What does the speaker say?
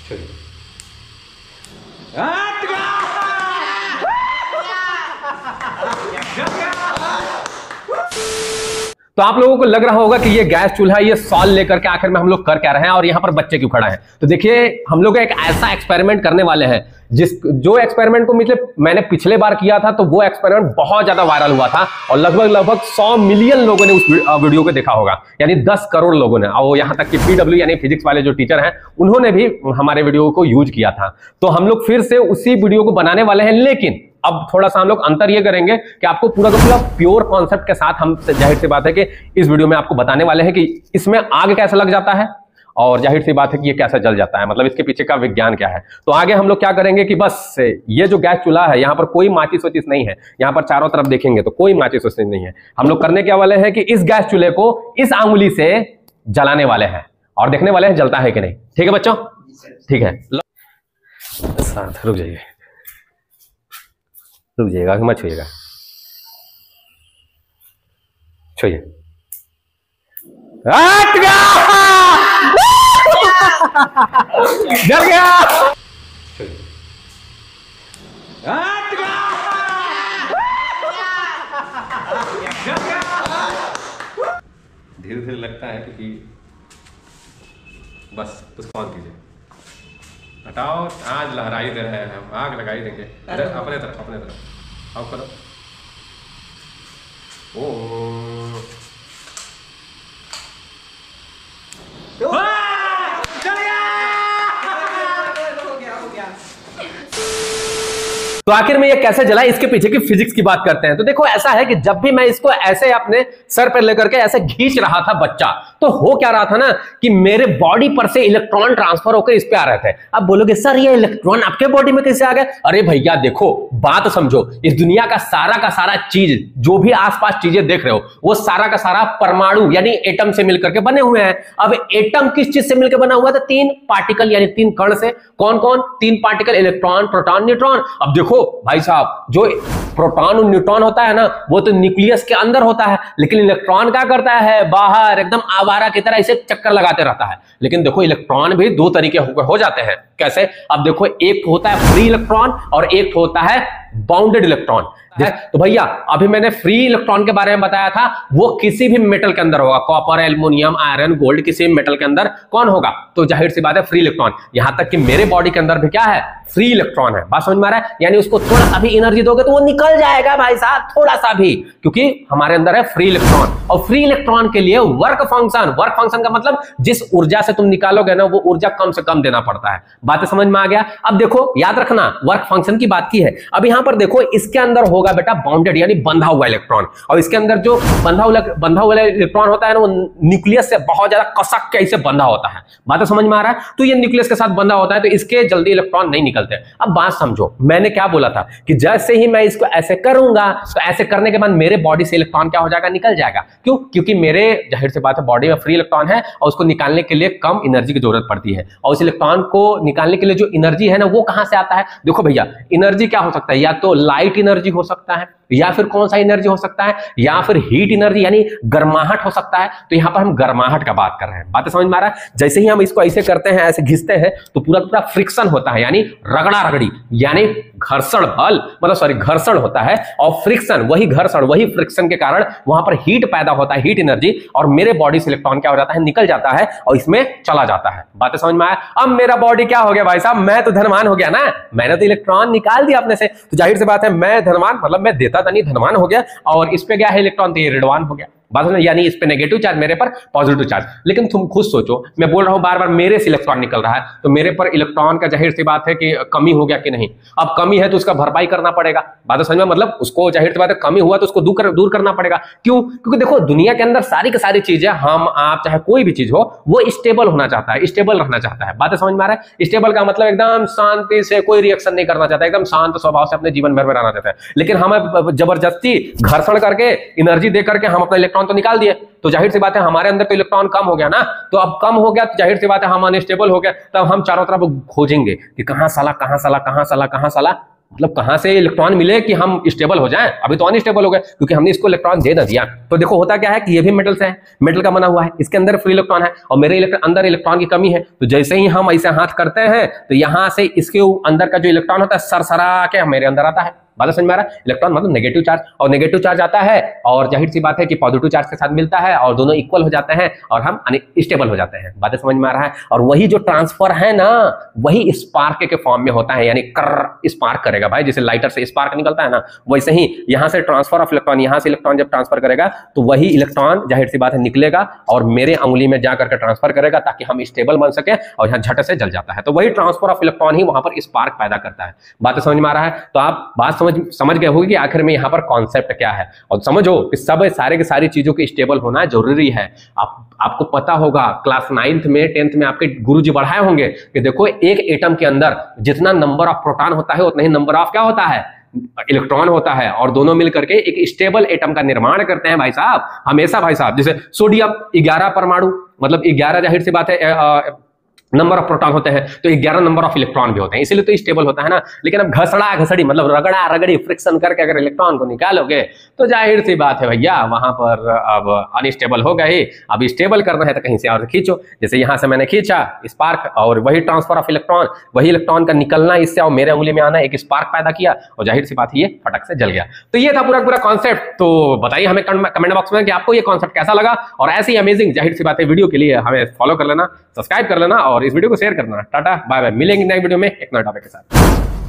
तो आप लोगों को लग रहा होगा कि ये गैस चूल्हा ये सॉल्व लेकर के आखिर में हम लोग कर क्या रहे हैं और यहाँ पर बच्चे क्यों खड़ा है। तो देखिए हम लोग एक ऐसा एक्सपेरिमेंट करने वाले हैं जो एक्सपेरिमेंट को मतलब मैंने पिछले बार किया था, तो वो एक्सपेरिमेंट बहुत ज्यादा वायरल हुआ था और लगभग 100 मिलियन लोगों ने उस वीडियो को देखा होगा, यानी 10 करोड़ लोगों ने। और यहाँ तक कि पीडब्ल्यू यानी फिजिक्स वाले जो टीचर हैं उन्होंने भी हमारे वीडियो को यूज किया था। तो हम लोग फिर से उसी वीडियो को बनाने वाले हैं, लेकिन अब थोड़ा सा हम लोग अंतर ये करेंगे कि आपको पूरा का पूरा प्योर कॉन्सेप्ट के साथ हम जाहिर सी बात है कि इस वीडियो में आपको बताने वाले हैं कि इसमें आग कैसे लग जाता है और जाहिर सी बात है कि ये कैसे जल जाता है, मतलब इसके पीछे का विज्ञान क्या है। तो आगे हम लोग क्या करेंगे कि बस ये जो गैस चूल्हा है यहाँ पर कोई माचिस वचिस नहीं है, यहाँ पर चारों तरफ देखेंगे तो कोई माचिस वचिस नहीं है। हम लोग करने क्या वाले हैं कि इस गैस चूल्हे को इस आंगुली से जलाने वाले हैं और देखने वाले हैं जलता है कि नहीं। ठीक है बच्चों, ठीक है। रुक जाइएगा कि मत छुइएगा, छुइए। जल गया। धीरे धीरे लगता है क्योंकि बस उसको ऑन कीजिए, हटाओ। आज लहरा ही दे रहे हैं हम, आग लगा ही देंगे। अपने तरफ ऑफ करो। ओ तो आखिर में ये कैसे जला, इसके पीछे की फिजिक्स की बात करते हैं। तो देखो ऐसा है कि जब भी मैं इसको ऐसे अपने सर पर लेकर के ऐसे खींच रहा था बच्चा, तो हो क्या रहा था ना कि मेरे बॉडी पर से इलेक्ट्रॉन ट्रांसफर होकर इस पे आ रहे थे। अब बोलोगे सर ये इलेक्ट्रॉन आपके बॉडी में कैसे आ गए? अरे भैया देखो बात समझो, इस दुनिया का सारा चीज जो भी आसपास चीजें देख रहे हो वो सारा का सारा परमाणु यानी एटम से मिलकर के बने हुए हैं। अब एटम किस चीज से मिलकर बना हुआ था? 3 पार्टिकल यानी 3 कण से। कौन कौन? 3 पार्टिकल, इलेक्ट्रॉन, प्रोटॉन, न्यूट्रॉन। अब देखो भाई साहब, जो प्रोटॉन और न्यूट्रॉन होता है ना वो तो न्यूक्लियस के अंदर होता है, लेकिन इलेक्ट्रॉन क्या करता है? बाहर एकदम आवारा की तरह इसे चक्कर लगाते रहता है। लेकिन देखो इलेक्ट्रॉन भी 2 तरीके हो जाते हैं। कैसे? अब देखो एक होता है फ्री इलेक्ट्रॉन और एक होता है बाउंडेड इलेक्ट्रॉन। तो भैया अभी मैंने फ्री इलेक्ट्रॉन के बारे में बताया था, वो किसी भी मेटल के अंदर होगा, कॉपर, एल्युमिनियम, आयरन, गोल्ड, किसी भी मेटल के अंदर कौन होगा? तो जाहिर सी बात है फ्री इलेक्ट्रॉन। यहां तक कि मेरे बॉडी के अंदर भी क्या है? फ्री इलेक्ट्रॉन है। बात समझ में आ रहा है? यानी उसको थोड़ा सा भी एनर्जी दोगे तो वो निकल जाएगा भाई साहब, थोड़ा सा भी, क्योंकि हमारे अंदर है फ्री इलेक्ट्रॉन। और फ्री इलेक्ट्रॉन के लिए वर्क फंक्शन का मतलब जिस ऊर्जा से तुम निकालोगे ना वो ऊर्जा कम से कम देना पड़ता है। बातें समझ में आ गया? अब देखो याद रखना, वर्क फंक्शन की बात की है। अब यहां पर देखो इसके अंदर होगा बेटा बाउंडेड यानी बंधा हुआ इलेक्ट्रॉन, और इसके अंदर जो बंधा हुआ इलेक्ट्रॉन होता है ना वो न्यूक्लियस से बहुत ज्यादा कसक के ऐसे बंधा होता है। बातें समझ में आ रहा है? तो ये न्यूक्लियस के साथ बंधा होता है तो इसके जल्दी इलेक्ट्रॉन नहीं निकलते। अब बात समझो, मैंने क्या बोला था कि जैसे ही मैं इसको ऐसे करूंगा तो ऐसे करने के बाद मेरे बॉडी से इलेक्ट्रॉन क्या हो जाएगा? निकल जाएगा। क्यों? क्योंकि मेरे जाहिर सी बात है बॉडी में फ्री इलेक्ट्रॉन है और उसको निकालने के लिए कम एनर्जी की जरूरत पड़ती है। और उस इलेक्ट्रॉन को निकालने के लिए जो एनर्जी है ना वो कहां से आता है? देखो भैया एनर्जी क्या हो सकता है? या तो लाइट एनर्जी हो सकता है, या फिर कौन सा एनर्जी हो सकता है? या फिर हीट एनर्जी यानी गर्माहट हो सकता है। तो यहां पर हम गर्माहट का बात कर रहे हैं। बातें समझ में आ रहा है? जैसे ही हम इसको ऐसे करते हैं, ऐसे घिसते हैं तो पूरा फ्रिक्शन होता है, यानी रगड़ा रगड़ी, यानी घर्षण बल, मतलब सॉरी घर्षण होता है। और फ्रिक्शन, वही घर्षण वही फ्रिक्शन के कारण वहां पर हीट पैदा होता है, हीट एनर्जी, और मेरे बॉडी से इलेक्ट्रॉन क्या हो जाता है? निकल जाता है और इसमें चला जाता है। बातें समझ में आया? अब मेरा बॉडी क्या हो गया भाई साहब? मैं तो धनवान हो गया ना, मैंने तो इलेक्ट्रॉन निकाल दिया अपने से। तो जाहिर सी बात है मैं धनवान, मतलब मैं देता था नहीं, धनवान हो गया। और इस पे क्या है इलेक्ट्रॉन? तो ये ऋणवान हो गया। बात समझ, यानी इस पे नेगेटिव चार्ज, मेरे पर पॉजिटिव चार्ज। लेकिन तुम खुद सोचो, मैं बोल रहा हूं बार बार मेरे से इलेक्ट्रॉन निकल रहा है तो मेरे पर इलेक्ट्रॉन का जाहिर सी बात है कि कमी हो गया कि नहीं? अब कमी है तो उसका भरपाई करना पड़ेगा। बात समझ में? मतलब उसको जाहिर सी बात है कमी हुआ तो उसको दूर करना पड़ेगा। क्यों? क्योंकि देखो दुनिया के अंदर सारी की सारी चीजें, हम आप चाहे कोई भी चीज हो, वो स्टेबल होना चाहता है, स्टेबल रहना चाहता है। बातें समझ में आ रहा है? स्टेबल का मतलब एकदम शांति से, कोई रिएक्शन नहीं करना चाहता, एकदम शांत स्वभाव से अपने जीवन भर में रहना चाहता है। लेकिन हम जबरदस्ती घर्षण करके एनर्जी दे करके हम अपना इलेक्ट्रॉन तो निकाल दिए, तो जाहिर सी बात है हमारे अंदर तो इलेक्ट्रॉन कम हो गया ना। तो अब कम हो गया तो जाहिर सी बात है हम अनस्टेबल हो गए। तब हम चारों तरफ खोजेंगे कि कहां साला मतलब कहां से इलेक्ट्रॉन मिले कि हम स्टेबल हो जाएं? अभी तो अनस्टेबल हो गए क्योंकि हमने इसको इलेक्ट्रॉन दे दिया। तो देखो होता क्या है कि ये भी मेटल से है, मेटल का बना हुआ है, इसके अंदर फ्री इलेक्ट्रॉन है और मेरे अंदर इलेक्ट्रॉन की कमी है। तो जैसे ही हम ऐसे हाथ करते हैं तो यहां से इसके अंदर का जो इलेक्ट्रॉन होता है सरसरा के मेरे अंदर आता है। बात समझ में आ रहा है? इलेक्ट्रॉन मतलब नेगेटिव चार्ज, और नेगेटिव चार्ज आता है और जाहिर सी बात है कि पॉजिटिव चार्ज के साथ मिलता है और दोनों इक्वल हो जाते हैं और हम स्टेबल हो जाते हैं। बातें समझ में आ रहा है? और वही जो ट्रांसफर है ना, वही स्पार्क के फॉर्म में होता है, यानी कर स्पार्क करेगा भाई, जैसे लाइटर से स्पार्क निकलता है ना, वैसे ही यहां से ट्रांसफर ऑफ इलेक्ट्रॉन, यहां से इलेक्ट्रॉन जब ट्रांसफर करेगा तो वही इलेक्ट्रॉन जाहिर सी बात है निकलेगा और मेरे अंगुली में जाकर के ट्रांसफर करेगा ताकि हम स्टेबल बन सके, और यहाँ झट से जल जाता है। तो वही ट्रांसफर ऑफ इलेक्ट्रॉन ही वहां पर स्पार्क पैदा करता है। बातें समझ में आ रहा है? तो आप बात समझ गए होगी कि आखिर में यहां पर कॉन्सेप्ट क्या है। और समझो कि सब सारे की सारी चीजों के स्टेबल होना जरूरी है। आपको पता होगा क्लास 9th में 10th में आपके गुरुजी बढ़ाए होंगे कि देखो एक एटम के अंदर जितना नंबर ऑफ प्रोटॉन होता है उतना ही नंबर ऑफ क्या होता है, इलेक्ट्रॉन होता है, और दोनों मिलकर के एक स्टेबल एटम का निर्माण करते हैं भाई साहब हमेशा। भाई साहब जैसे सोडियम 11 परमाणु, मतलब 11 जाहिर सी बात है नंबर ऑफ प्रोटॉन होते हैं, तो 11 नंबर ऑफ इलेक्ट्रॉन भी होते हैं, इसलिए तो स्टेबल होता है ना। लेकिन अब घसड़ा घसड़ी मतलब रगड़ा रगड़ी फ्रिक्शन करके अगर इलेक्ट्रॉन को निकालोगे तो जाहिर सी बात है भैया वहां पर अब अनस्टेबल हो गए। अब स्टेबल करना है तो कहीं से और खींचो, जैसे यहां से मैंने खींचा स्पार्क और वही ट्रांसफर ऑफ इलेक्ट्रॉन, वही इलेक्ट्रॉन का निकलना इससे और मेरे उंगली में आना, एक स्पार्क पैदा किया और जाहिर सी बात ये फटक से जल गया। तो ये था पूरा कॉन्सेप्ट। तो बताइए हमें कमेंट बॉक्स में कि आपको ये कॉन्सेप्ट कैसा लगा, और ऐसी अमेजिंग जाहिर सी बात है वीडियो के लिए हमें फॉलो कर लेना, सब्सक्राइब कर लेना और इस वीडियो को शेयर करना। टाटा बाय बाय, मिलेंगे नए वीडियो में एक नए टॉपिक के साथ।